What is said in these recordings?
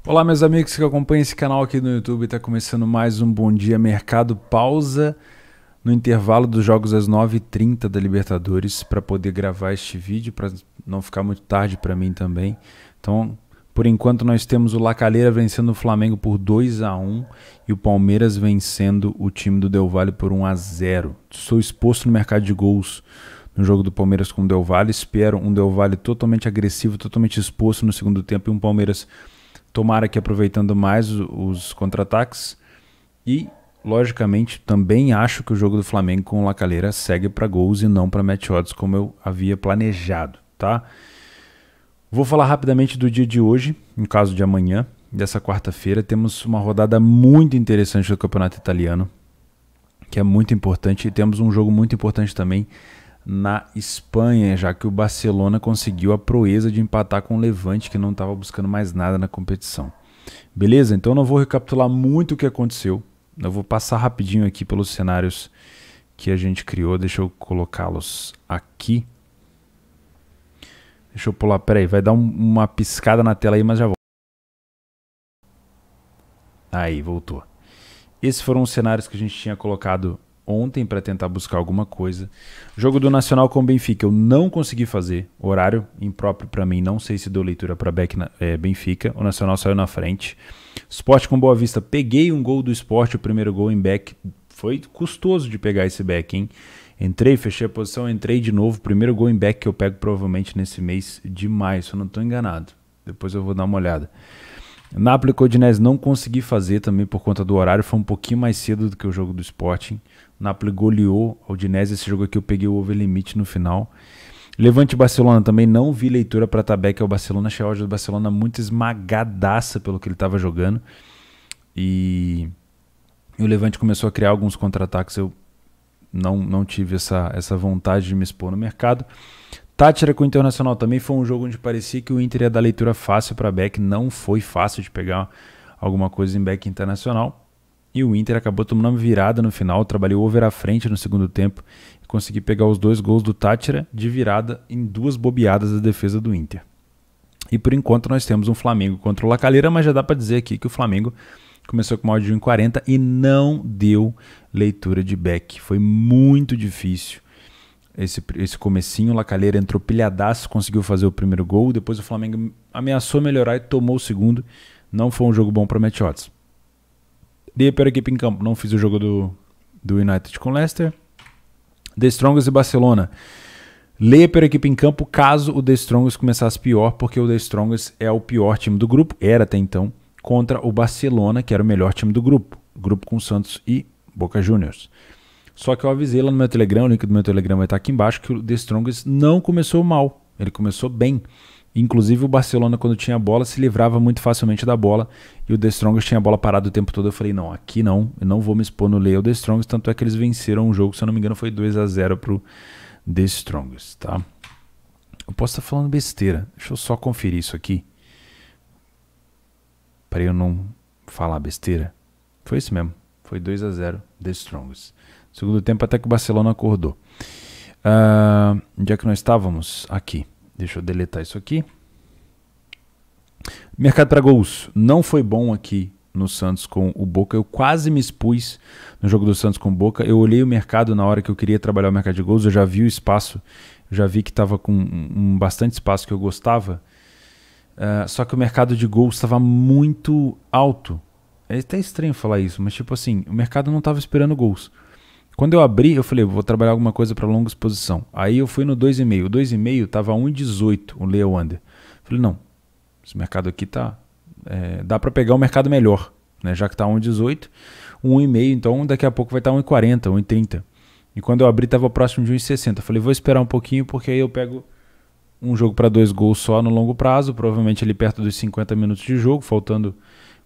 Olá, meus amigos que acompanham esse canal aqui no YouTube. Está começando mais um Bom Dia Mercado. Pausa no intervalo dos jogos às 9h30 da Libertadores para poder gravar este vídeo, para não ficar muito tarde para mim também. Então, por enquanto, nós temos o La Calera vencendo o Flamengo por 2-1 e o Palmeiras vencendo o time do Del Valle por 1-0. Sou exposto no mercado de gols no jogo do Palmeiras com o Del Valle. Espero um Del Valle totalmente agressivo, totalmente exposto no segundo tempo e um Palmeiras tomara que aproveitando mais os contra-ataques. E, logicamente, também acho que o jogo do Flamengo com o La Calera segue para gols e não para match odds, como eu havia planejado, tá? Vou falar rapidamente do dia de hoje, no caso de amanhã, dessa quarta-feira. Temos uma rodada muito interessante do Campeonato Italiano, que é muito importante, e temos um jogo muito importante também na Espanha, já que o Barcelona conseguiu a proeza de empatar com o Levante, que não estava buscando mais nada na competição. Beleza? Então eu não vou recapitular muito o que aconteceu. Eu vou passar rapidinho aqui pelos cenários que a gente criou. Deixa eu colocá-los aqui. Deixa eu pular. Peraí, vai dar uma piscada na tela aí, mas já volto. Aí, voltou. Esses foram os cenários que a gente tinha colocado ontem para tentar buscar alguma coisa. Jogo do Nacional com o Benfica eu não consegui fazer, horário impróprio para mim, não sei se deu leitura para Benfica, o Nacional saiu na frente. Sport com Boa Vista, peguei um gol do Sport, o primeiro gol em back, foi custoso de pegar esse back, hein? Entrei, fechei a posição, entrei de novo, primeiro gol em back que eu pego provavelmente nesse mês de maio, se eu não estou enganado, depois eu vou dar uma olhada. Napoli com o Udinese não consegui fazer também por conta do horário, foi um pouquinho mais cedo do que o jogo do Sporting. Napoli goleou o Udinese, esse jogo aqui eu peguei o over limite no final. Levante e Barcelona também não vi leitura para Tabeca, o Barcelona, achei a odd do Barcelona muito esmagadaça pelo que ele estava jogando. E o Levante começou a criar alguns contra-ataques, eu não tive essa vontade de me expor no mercado. Táchira com o Internacional também foi um jogo onde parecia que o Inter ia dar leitura fácil para back, não foi fácil de pegar alguma coisa em back internacional. E o Inter acabou tomando uma virada no final, trabalhei over à frente no segundo tempo e consegui pegar os dois gols do Táchira de virada em duas bobeadas da defesa do Inter. E por enquanto nós temos um Flamengo contra o La Calera, mas já dá para dizer aqui que o Flamengo começou com uma odd de 1,40 e não deu leitura de back, foi muito difícil. Esse comecinho, o La Calera entrou pilhadaço, conseguiu fazer o primeiro gol, depois o Flamengo ameaçou melhorar e tomou o segundo. Não foi um jogo bom para match odds. Dei para a equipe em campo, não fiz o jogo do United com Leicester. The Strongest e Barcelona. Leia para a equipe em campo caso o The Strongest começasse pior, porque o The Strongest é o pior time do grupo, era até então, contra o Barcelona, que era o melhor time do grupo. Grupo com Santos e Boca Juniors. Só que eu avisei lá no meu Telegram, o link do meu Telegram vai estar aqui embaixo, que o The Strongest não começou mal, ele começou bem. Inclusive o Barcelona, quando tinha a bola, se livrava muito facilmente da bola, e o The Strongest tinha a bola parada o tempo todo. Eu falei, não, aqui não, eu não vou me expor no Leia o The Strongest, tanto é que eles venceram o jogo, se eu não me engano foi 2-0 pro The Strongest, tá? Eu posso estar falando besteira, deixa eu só conferir isso aqui, para eu não falar besteira. Foi isso mesmo, foi 2-0 The Strongest. Segundo tempo até que o Barcelona acordou. Onde é que nós estávamos? Aqui. Deixa eu deletar isso aqui. Mercado para gols. Não foi bom aqui no Santos com o Boca. Eu quase me expus no jogo do Santos com o Boca. Eu olhei o mercado na hora que eu queria trabalhar o mercado de gols. Eu já vi o espaço. Já vi que estava com bastante espaço que eu gostava. Só que o mercado de gols estava muito alto. É até estranho falar isso, mas tipo assim, o mercado não estava esperando gols. Quando eu abri, eu falei, vou trabalhar alguma coisa para longa exposição. Aí eu fui no 2,5. O 2,5 estava 1,18, o Leo Under. Falei, não, esse mercado aqui tá... dá para pegar um mercado melhor, né? Já que está 1,18, 1,5, então daqui a pouco vai estar 1,40, 1,30. E quando eu abri, estava próximo de 1,60. Falei, vou esperar um pouquinho, porque aí eu pego um jogo para 2 gols só no longo prazo, provavelmente ali perto dos 50 minutos de jogo, faltando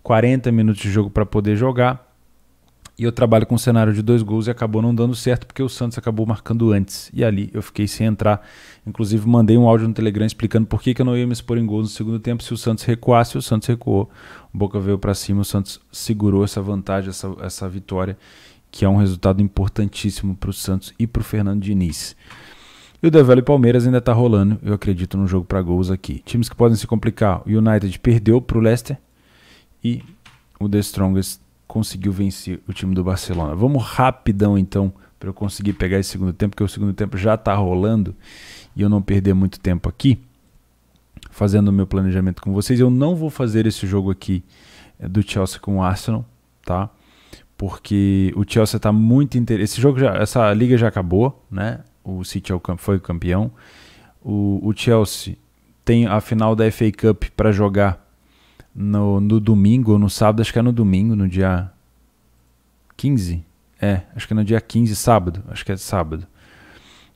40 minutos de jogo para poder jogar. E eu trabalho com um cenário de 2 gols e acabou não dando certo porque o Santos acabou marcando antes. E ali eu fiquei sem entrar. Inclusive mandei um áudio no Telegram explicando por que eu não ia me expor em gols no segundo tempo. Se o Santos recuasse, o Santos recuou. O Boca veio para cima, o Santos segurou essa vantagem, essa vitória, que é um resultado importantíssimo para o Santos e para o Fernando Diniz. E o Del Valle e Palmeiras ainda está rolando, eu acredito, no jogo para gols aqui. Times que podem se complicar. O United perdeu para o Leicester e o The Strongest conseguiu vencer o time do Barcelona. Vamos rapidão então para eu conseguir pegar esse segundo tempo, porque o segundo tempo já está rolando e eu não perder muito tempo aqui fazendo o meu planejamento com vocês. Eu não vou fazer esse jogo aqui do Chelsea com o Arsenal, tá? Porque o Chelsea está muito interessante. Essa liga já acabou, né? O City foi o campeão. O Chelsea tem a final da FA Cup para jogar no domingo ou no sábado, acho que é no domingo, no dia 15. Acho que é no dia 15, sábado. Acho que é sábado.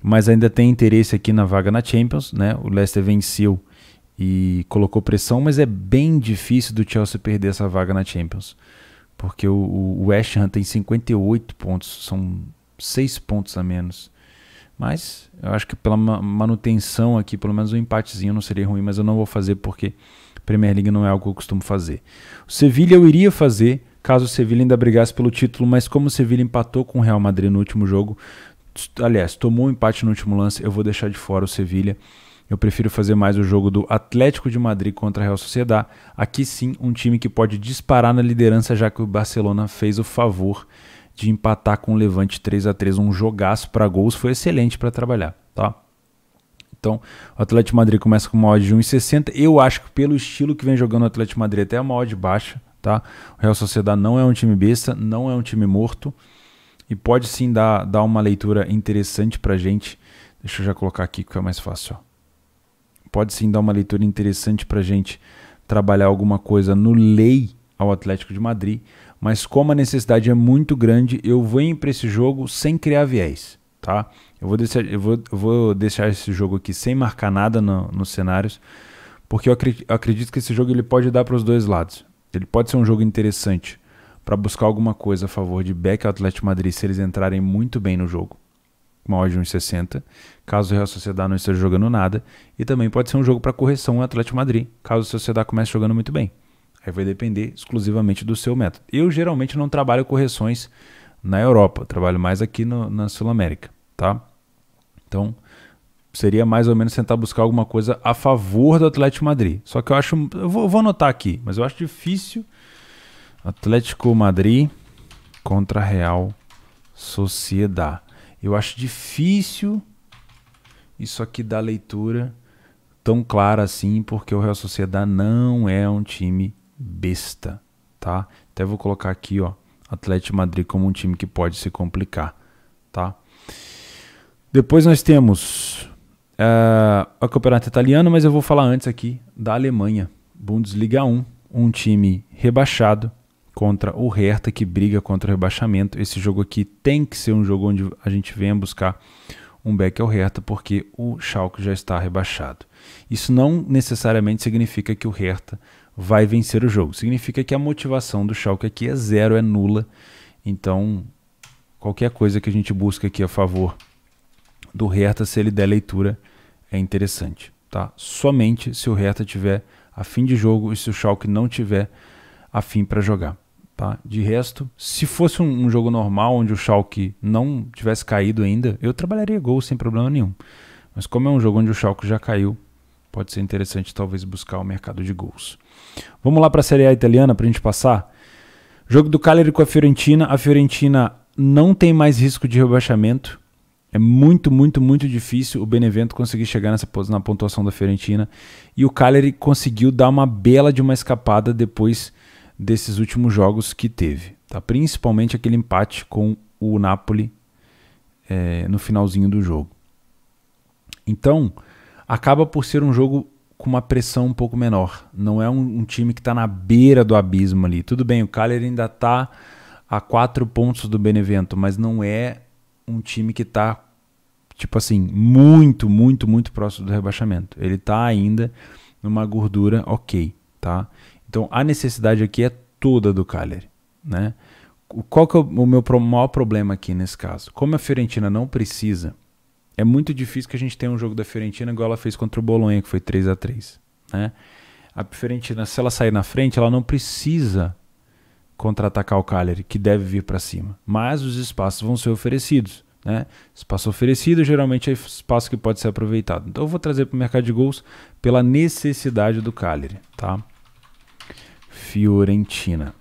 Mas ainda tem interesse aqui na vaga na Champions, né? O Leicester venceu e colocou pressão, mas é bem difícil do Chelsea perder essa vaga na Champions. Porque o West Ham tem 58 pontos, são 6 pontos a menos. Mas eu acho que pela manutenção aqui, pelo menos um empatezinho não seria ruim, mas eu não vou fazer porque Premier League não é algo que eu costumo fazer. O Sevilla eu iria fazer, caso o Sevilla ainda brigasse pelo título, mas como o Sevilla empatou com o Real Madrid no último jogo, aliás, tomou um empate no último lance, eu vou deixar de fora o Sevilla. Eu prefiro fazer mais o jogo do Atlético de Madrid contra a Real Sociedad. Aqui sim, um time que pode disparar na liderança, já que o Barcelona fez o favor de empatar com o Levante 3-3. Um jogaço para gols, foi excelente para trabalhar, tá? Então, o Atlético de Madrid começa com uma odd de 1,60. Eu acho que pelo estilo que vem jogando o Atlético de Madrid, até uma odd baixa, tá? O Real Sociedad não é um time besta, não é um time morto. E pode sim dar uma leitura interessante pra gente. Deixa eu já colocar aqui que é mais fácil, ó. Pode sim dar uma leitura interessante para a gente trabalhar alguma coisa no lei ao Atlético de Madrid, mas como a necessidade é muito grande, eu vou ir para esse jogo sem criar viés, tá? Eu vou deixar esse jogo aqui sem marcar nada nos cenários, porque eu acredito que esse jogo ele pode dar para os dois lados. Ele pode ser um jogo interessante para buscar alguma coisa a favor de back ao Atlético de Madrid se eles entrarem muito bem no jogo, uma odd de 1,60, caso o Real Sociedad não esteja jogando nada, e também pode ser um jogo para correção o Atlético de Madrid, caso o Sociedad comece jogando muito bem. Aí vai depender exclusivamente do seu método. Eu geralmente não trabalho correções na Europa, eu trabalho mais aqui na Sul-América, tá? Então, seria mais ou menos tentar buscar alguma coisa a favor do Atlético de Madrid. Só que eu vou anotar aqui, mas eu acho difícil Atlético Madrid contra Real Sociedad. Eu acho difícil isso aqui dar leitura tão clara assim, porque o Real Sociedad não é um time besta, tá? Até vou colocar aqui, ó, Atlético de Madrid como um time que pode se complicar, tá? Depois nós temos o campeonato italiano, mas eu vou falar antes aqui da Alemanha, Bundesliga 1, um time rebaixado contra o Hertha, que briga contra o rebaixamento. Esse jogo aqui tem que ser um jogo onde a gente venha buscar um back ao Hertha, porque o Schalke já está rebaixado. Isso não necessariamente significa que o Hertha vai vencer o jogo. Significa que a motivação do Schalke aqui é zero, é nula. Então, qualquer coisa que a gente busca aqui a favor do Hertha, se ele der leitura, é interessante, tá? Somente se o Hertha tiver a fim de jogo e se o Schalke não tiver a fim para jogar. Tá? De resto, se fosse um jogo normal, onde o Schalke não tivesse caído ainda, eu trabalharia gol sem problema nenhum. Mas como é um jogo onde o Schalke já caiu, pode ser interessante talvez buscar o mercado de gols. Vamos lá para a Série A italiana para a gente passar. Jogo do Cagliari com a Fiorentina. A Fiorentina não tem mais risco de rebaixamento. É muito, muito, muito difícil o Benevento conseguir chegar na pontuação da Fiorentina. E o Cagliari conseguiu dar uma bela de uma escapada depois desses últimos jogos que teve, tá? Principalmente aquele empate com o Napoli no finalzinho do jogo. Então, acaba por ser um jogo com uma pressão um pouco menor. Não é um time que está na beira do abismo ali. Tudo bem, o Cagliari ainda está a 4 pontos do Benevento, mas não é um time que está, tipo assim, muito, muito, muito próximo do rebaixamento. Ele está ainda numa gordura ok, tá? Então, a necessidade aqui é toda do Cagliari, né? Qual que é o meu maior problema aqui nesse caso? Como a Fiorentina não precisa, é muito difícil que a gente tenha um jogo da Fiorentina igual ela fez contra o Bolonha, que foi 3-3, né? A Fiorentina, se ela sair na frente, ela não precisa contra-atacar o Cagliari, que deve vir para cima. Mas os espaços vão ser oferecidos, né? Espaço oferecido geralmente é espaço que pode ser aproveitado. Então eu vou trazer para o mercado de gols pela necessidade do Cagliari, tá? Fiorentina.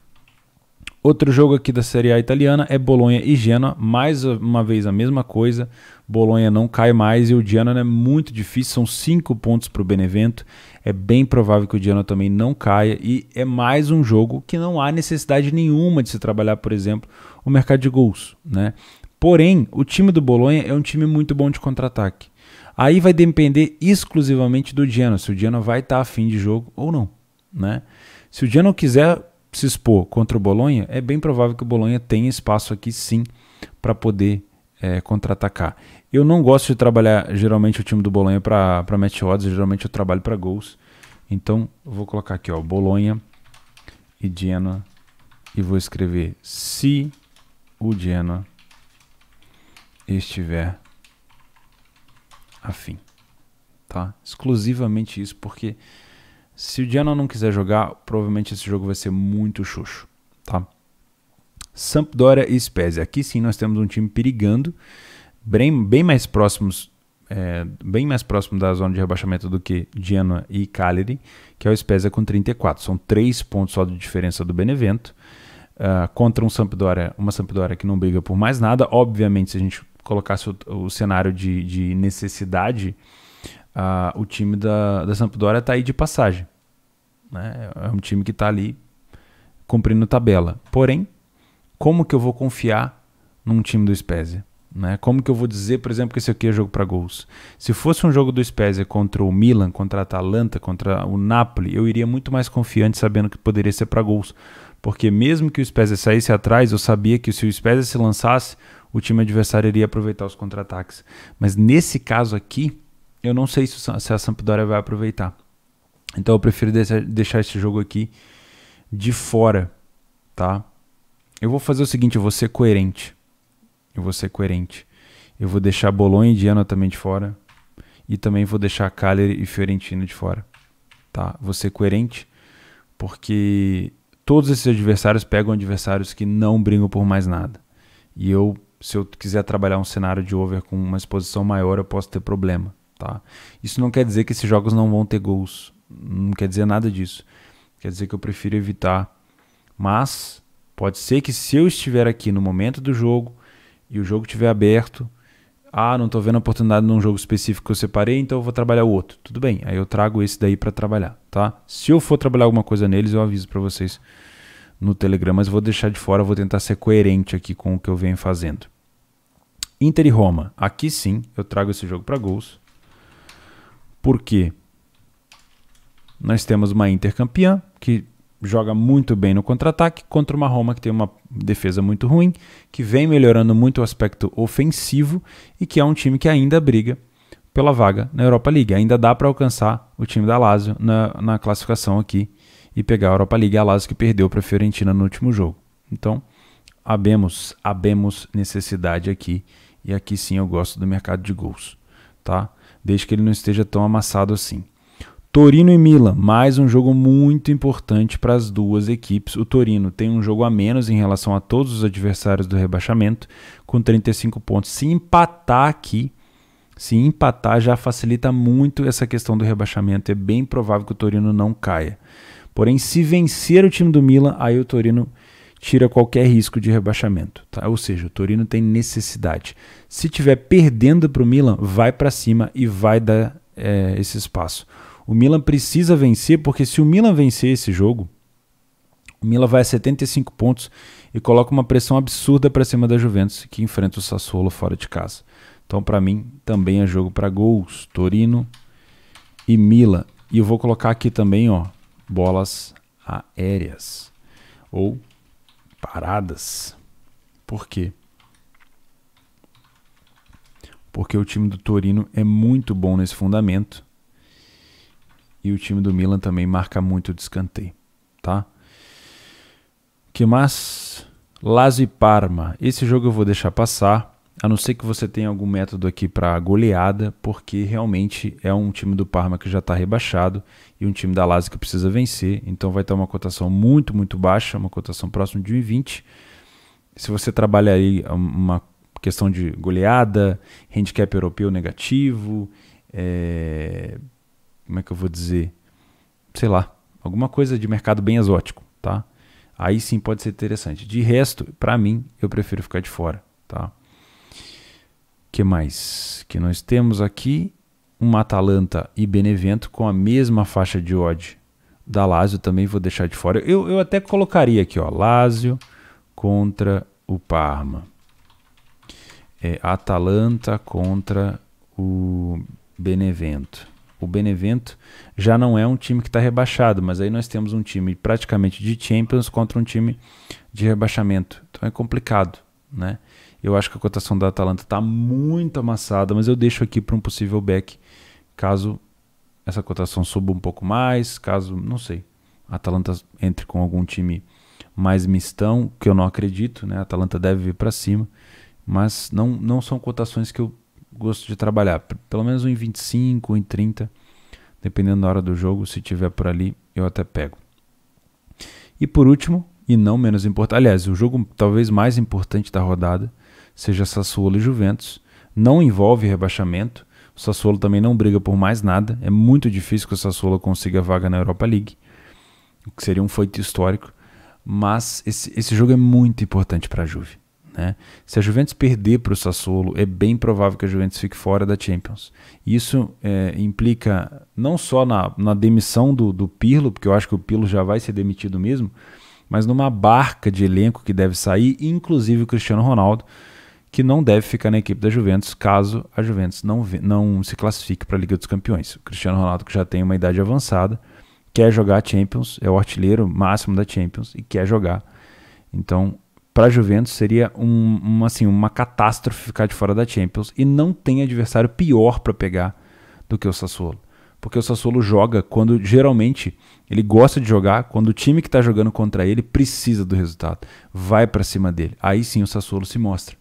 Outro jogo aqui da Série A italiana é Bolonha e Genoa. Mais uma vez a mesma coisa. Bolonha não cai mais e o Genoa é muito difícil. São 5 pontos para o Benevento. É bem provável que o Genoa também não caia. E é mais um jogo que não há necessidade nenhuma de se trabalhar, por exemplo, o mercado de gols, né? Porém, o time do Bolonha é um time muito bom de contra-ataque. Aí vai depender exclusivamente do Genoa, se o Genoa vai estar afim de jogo ou não, né? Se o Genoa quiser se expor contra o Bolonha, é bem provável que o Bolonha tenha espaço aqui sim para poder contra-atacar. Eu não gosto de trabalhar geralmente o time do Bolonha para match odds, geralmente eu trabalho para gols. Então eu vou colocar aqui, ó, Bolonha e Genoa e vou escrever se o Genoa estiver afim, tá? Exclusivamente isso, porque se o Genoa não quiser jogar, provavelmente esse jogo vai ser muito xoxo, tá? Sampdoria e Spezia. Aqui sim nós temos um time perigando, bem mais próximo da zona de rebaixamento do que Genoa e Cagliari, que é o Spezia com 34. São 3 pontos só de diferença do Benevento, contra uma Sampdoria que não briga por mais nada. Obviamente, se a gente colocasse o cenário de necessidade, o time da Sampdoria está aí de passagem, né? É um time que está ali cumprindo tabela. Porém, como que eu vou confiar num time do Spezia, né? Como que eu vou dizer, por exemplo, que esse aqui é jogo para gols? Se fosse um jogo do Spezia contra o Milan, contra a Atalanta, contra o Napoli, eu iria muito mais confiante sabendo que poderia ser para gols. Porque mesmo que o Spezia saísse atrás, eu sabia que se o Spezia se lançasse, o time adversário iria aproveitar os contra-ataques. Mas nesse caso aqui, eu não sei se a Sampdoria vai aproveitar. Então eu prefiro deixar esse jogo aqui de fora, tá? Eu vou fazer o seguinte, eu vou ser coerente. Eu vou deixar Bolonha e Genoa também de fora. E também vou deixar Cagliari e Fiorentina de fora, tá? Vou ser coerente, porque todos esses adversários pegam adversários que não brigam por mais nada. E se eu quiser trabalhar um cenário de over com uma exposição maior, eu posso ter problema, tá? Isso não quer dizer que esses jogos não vão ter gols. Não quer dizer nada disso. Quer dizer que eu prefiro evitar. Mas pode ser que se eu estiver aqui no momento do jogo e o jogo estiver aberto, não estou vendo a oportunidade num jogo específico que eu separei, então eu vou trabalhar o outro. Tudo bem, aí eu trago esse daí para trabalhar, tá? Se eu for trabalhar alguma coisa neles, eu aviso para vocês no Telegram, mas vou deixar de fora, vou tentar ser coerente aqui com o que eu venho fazendo. Inter e Roma. Aqui sim, eu trago esse jogo para gols. Por quê? Nós temos uma Inter campeã, que joga muito bem no contra-ataque, contra uma Roma que tem uma defesa muito ruim, que vem melhorando muito o aspecto ofensivo e que é um time que ainda briga pela vaga na Europa League. Ainda dá para alcançar o time da Lazio na classificação aqui e pegar a Europa League. A Lazio que perdeu para a Fiorentina no último jogo. Então, habemos necessidade aqui, e aqui sim eu gosto do mercado de gols, tá? Desde que ele não esteja tão amassado assim. Torino e Milan, mais um jogo muito importante para as duas equipes. O Torino tem um jogo a menos em relação a todos os adversários do rebaixamento, com 35 pontos. Se empatar aqui, já facilita muito essa questão do rebaixamento. É bem provável que o Torino não caia. Porém, se vencer o time do Milan, aí o Torino tira qualquer risco de rebaixamento, tá? Ou seja, o Torino tem necessidade. Se estiver perdendo para o Milan, vai para cima e vai dar esse espaço. O Milan precisa vencer, porque se o Milan vencer esse jogo, o Milan vai a 75 pontos e coloca uma pressão absurda para cima da Juventus, que enfrenta o Sassuolo fora de casa. Então, para mim, também é jogo para gols. Torino e Milan. E eu vou colocar aqui também, ó, bolas aéreas ou paradas. Por quê? Porque o time do Torino é muito bom nesse fundamento. E o time do Milan também marca muito de escanteio, tá? Que mais? Lazio e Parma. Esse jogo eu vou deixar passar, a não ser que você tenha algum método aqui para goleada, porque realmente é um time do Parma que já está rebaixado e um time da Lazio que precisa vencer. Então vai ter uma cotação muito, muito baixa, uma cotação próxima de 1,20. Se você trabalha aí uma questão de goleada, handicap europeu negativo, como é que eu vou dizer? Sei lá, alguma coisa de mercado bem exótico, tá? Aí sim pode ser interessante. De resto, para mim, eu prefiro ficar de fora, tá? Que mais que nós temos aqui? Uma Atalanta e Benevento com a mesma faixa de odd da Lazio, também vou deixar de fora. Eu até colocaria aqui, ó, Lazio contra o Parma. Atalanta contra o Benevento. O Benevento já não é um time que está rebaixado, mas aí nós temos um time praticamente de Champions contra um time de rebaixamento. Então é complicado, né? Eu acho que a cotação da Atalanta está muito amassada, mas eu deixo aqui para um possível back, caso essa cotação suba um pouco mais, caso, não sei, a Atalanta entre com algum time mais mistão, que eu não acredito, né? A Atalanta deve vir para cima, mas não são cotações que eu gosto de trabalhar. Pelo menos 1,25, 1,30, dependendo da hora do jogo, se tiver por ali, eu até pego. E por último, e não menos importante, aliás, o jogo talvez mais importante da rodada seja Sassuolo e Juventus. Não envolve rebaixamento. O Sassuolo também não briga por mais nada. É muito difícil que o Sassuolo consiga vaga na Europa League, o que seria um feito histórico. Mas esse jogo é muito importante para a Juve, né? Se a Juventus perder para o Sassuolo, é bem provável que a Juventus fique fora da Champions. Isso implica não só na demissão do Pirlo, porque eu acho que o Pirlo já vai ser demitido mesmo, mas numa barca de elenco que deve sair, inclusive o Cristiano Ronaldo, que não deve ficar na equipe da Juventus caso a Juventus não se classifique para a Liga dos Campeões. O Cristiano Ronaldo, que já tem uma idade avançada, quer jogar a Champions, é o artilheiro máximo da Champions e quer jogar. Então, para a Juventus seria uma catástrofe ficar de fora da Champions, e não tem adversário pior para pegar do que o Sassuolo. Porque o Sassuolo joga quando, geralmente, ele gosta de jogar quando o time que está jogando contra ele precisa do resultado, vai para cima dele. Aí sim o Sassuolo se mostra.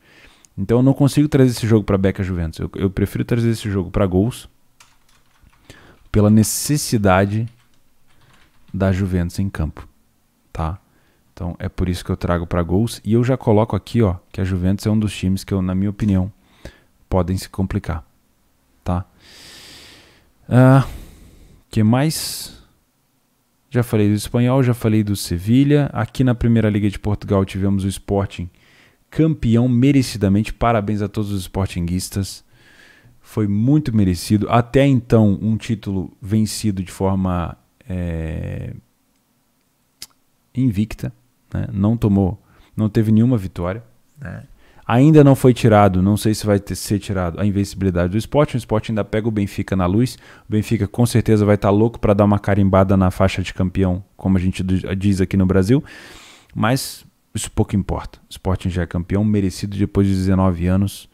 Então eu não consigo trazer esse jogo para Beca Juventus. Eu prefiro trazer esse jogo para gols, pela necessidade da Juventus em campo, tá? Então é por isso que eu trago para gols. E eu já coloco aqui, ó, que a Juventus é um dos times que, na minha opinião, podem se complicar, tá? Que mais? Já falei do Espanhol, já falei do Sevilha. Aqui na Primeira Liga de Portugal tivemos o Sporting campeão merecidamente. Parabéns a todos os sportinguistas. Foi muito merecido. Até então, um título vencido de forma invicta, né? Não teve nenhuma vitória, né? Ainda não foi tirado, não sei se vai ser tirado a invencibilidade do Sporting. O Sporting ainda pega o Benfica na luz. O Benfica com certeza vai estar louco para dar uma carimbada na faixa de campeão, como a gente diz aqui no Brasil. Mas isso pouco importa. O Sporting já é campeão, merecido depois de 19 anos.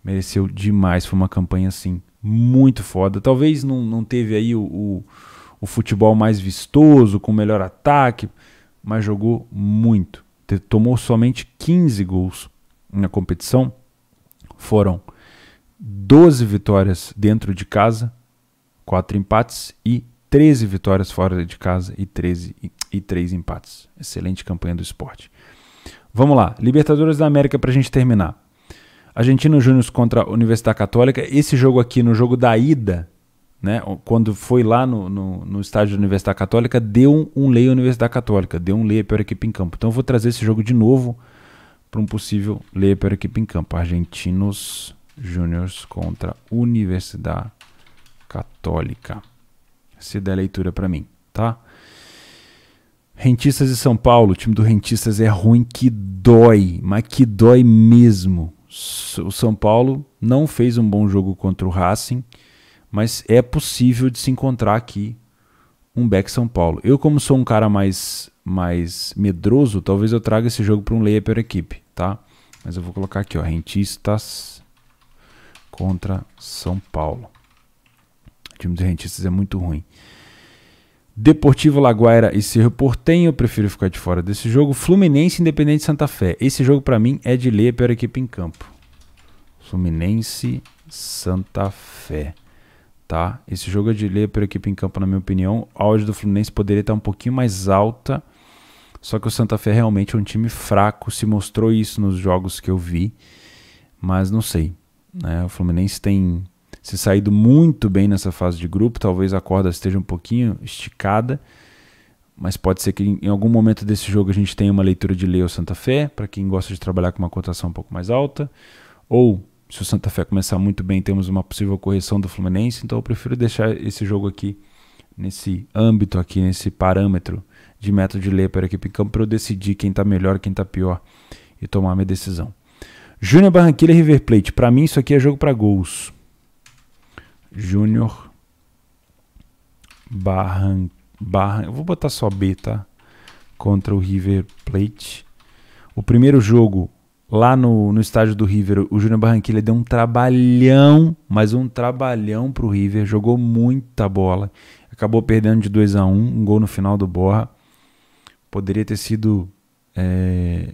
Mereceu demais, foi uma campanha assim, muito foda. Talvez não teve aí o futebol mais vistoso, com o melhor ataque, mas jogou muito. Tomou somente 15 gols na competição. Foram 12 vitórias dentro de casa, 4 empates, e 13 vitórias fora de casa e 3 empates. Excelente campanha do Sport. Vamos lá, Libertadores da América para a gente terminar. Argentinos Júnior contra a Universidade Católica. Esse jogo aqui, no jogo da ida, né, quando foi lá no estádio da Universidade Católica, deu um lei à Universidade Católica, deu um lei à pior equipe em campo. Então eu vou trazer esse jogo de novo para um possível lei à pior equipe em campo. Argentinos Júnior contra Universidade Católica. Se der leitura para mim, tá? Rentistas de São Paulo. O time do Rentistas é ruim que dói, mas que dói mesmo. O São Paulo não fez um bom jogo contra o Racing, mas é possível de se encontrar aqui um back São Paulo. Eu, como sou um cara mais medroso, talvez eu traga esse jogo para um layer per equipe, tá? Mas eu vou colocar aqui, ó, Rentistas contra São Paulo. O time dos Rentistas é muito ruim. Deportivo Laguaira e Cerro Porteño, eu prefiro ficar de fora desse jogo. Fluminense Independente Santa Fé. Esse jogo para mim é de lei a pior equipe em campo. Fluminense Santa Fé, tá? Esse jogo é de lei a pior equipe em campo, na minha opinião. A odd do Fluminense poderia estar um pouquinho mais alta, só que o Santa Fé realmente é um time fraco, se mostrou isso nos jogos que eu vi, mas não sei, né? O Fluminense tem se saído muito bem nessa fase de grupo. Talvez a corda esteja um pouquinho esticada, mas pode ser que em algum momento desse jogo a gente tenha uma leitura de Lei ou Santa Fé, para quem gosta de trabalhar com uma cotação um pouco mais alta, ou se o Santa Fé começar muito bem, temos uma possível correção do Fluminense, então eu prefiro deixar esse jogo aqui, nesse âmbito aqui, nesse parâmetro de método de Lei para a equipe em campo, para eu decidir quem está melhor, quem está pior e tomar minha decisão. Júnior Barranquilla e River Plate, para mim isso aqui é jogo para gols. Júnior eu vou botar só B, tá? Contra o River Plate. O primeiro jogo, lá no estádio do River, o Júnior Barranquilla deu um trabalhão, mas um trabalhão pro River, jogou muita bola. Acabou perdendo de 2-1, um gol no final do Borja. Poderia ter sido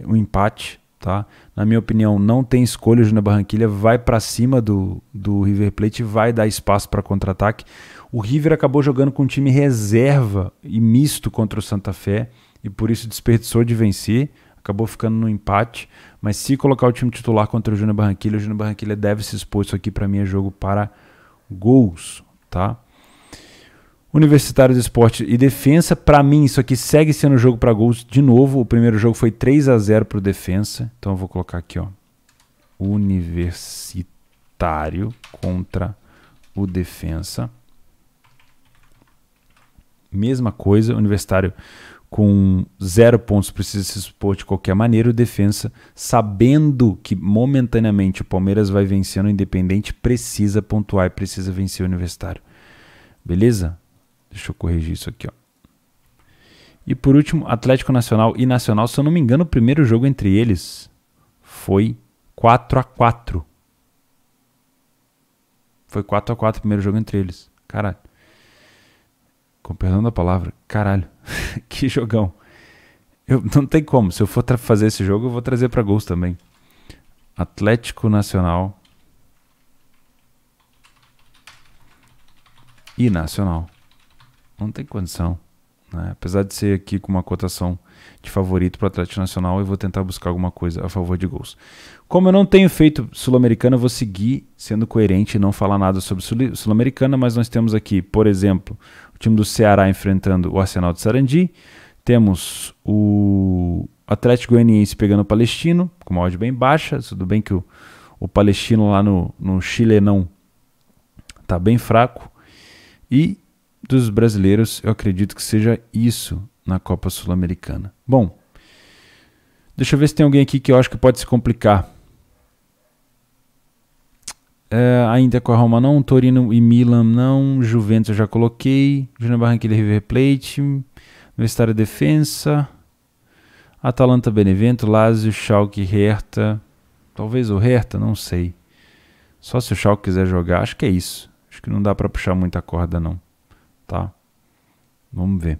um empate, tá? Na minha opinião, não tem escolha. O Júnior Barranquilla vai para cima do River Plate, vai dar espaço para contra-ataque. O River acabou jogando com um time reserva e misto contra o Santa Fé e por isso desperdiçou de vencer, acabou ficando no empate, mas se colocar o time titular contra o Júnior Barranquilla deve se expor. Isso aqui para mim é jogo para gols, tá? Universitário do Esporte e Defensa, para mim isso aqui segue sendo jogo para gols de novo. O primeiro jogo foi 3-0 para o Defensa, então eu vou colocar aqui, ó, Universitário contra o Defensa. Mesma coisa, o Universitário com 0 pontos precisa se expor de qualquer maneira. O Defensa, sabendo que momentaneamente o Palmeiras vai vencendo o Independente, precisa pontuar e precisa vencer o Universitário. Beleza? Deixa eu corrigir isso aqui, ó. E por último, Atlético Nacional e Nacional. Se eu não me engano, o primeiro jogo entre eles foi 4-4. Foi 4-4 o primeiro jogo entre eles. Caralho. Com perdão da palavra, caralho, que jogão. Não tem como, se eu for fazer esse jogo, eu vou trazer para gols também. Atlético Nacional e Nacional. Não tem condição, né? Apesar de ser aqui com uma cotação de favorito para o Atlético Nacional, eu vou tentar buscar alguma coisa a favor de gols. Como eu não tenho feito Sul-Americana, eu vou seguir sendo coerente e não falar nada sobre Sul-Americana, mas nós temos aqui, por exemplo, o time do Ceará enfrentando o Arsenal de Sarandi, temos o Atlético Goianiense pegando o Palestino, com uma odd bem baixa, tudo bem que o Palestino lá no Chilenão está bem fraco, e dos brasileiros eu acredito que seja isso na Copa Sul-Americana. Bom, deixa eu ver se tem alguém aqui que eu acho que pode se complicar. Ainda com a Roma não, Torino e Milan não, Juventus eu já coloquei, Júnior Barranquilla e River Plate, Universitário Defensa, Atalanta Benevento, Lazio, Schalke e Hertha, talvez o Hertha, não sei. Só se o Schalke quiser jogar, acho que é isso. Acho que não dá para puxar muita corda não, tá? Vamos ver.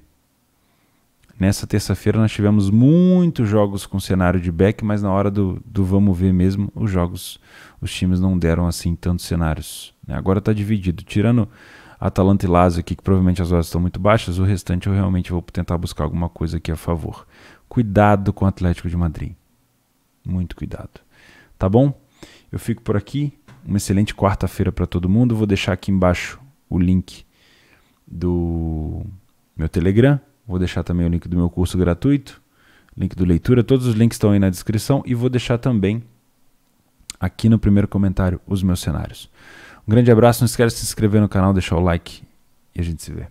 Nessa terça-feira nós tivemos muitos jogos com cenário de back, mas na hora do vamos ver mesmo, os times não deram assim tantos cenários, né? Agora está dividido, tirando Atalanta e Lazio aqui, que provavelmente as odds estão muito baixas, o restante eu realmente vou tentar buscar alguma coisa aqui a favor. Cuidado com o Atlético de Madrid, muito cuidado, tá bom? Eu fico por aqui, uma excelente quarta-feira para todo mundo, vou deixar aqui embaixo o link do meu Telegram, vou deixar também o link do meu curso gratuito, link do Leitura, todos os links estão aí na descrição e vou deixar também aqui no primeiro comentário os meus cenários. Um grande abraço, não esqueça de se inscrever no canal, deixar o like e a gente se vê.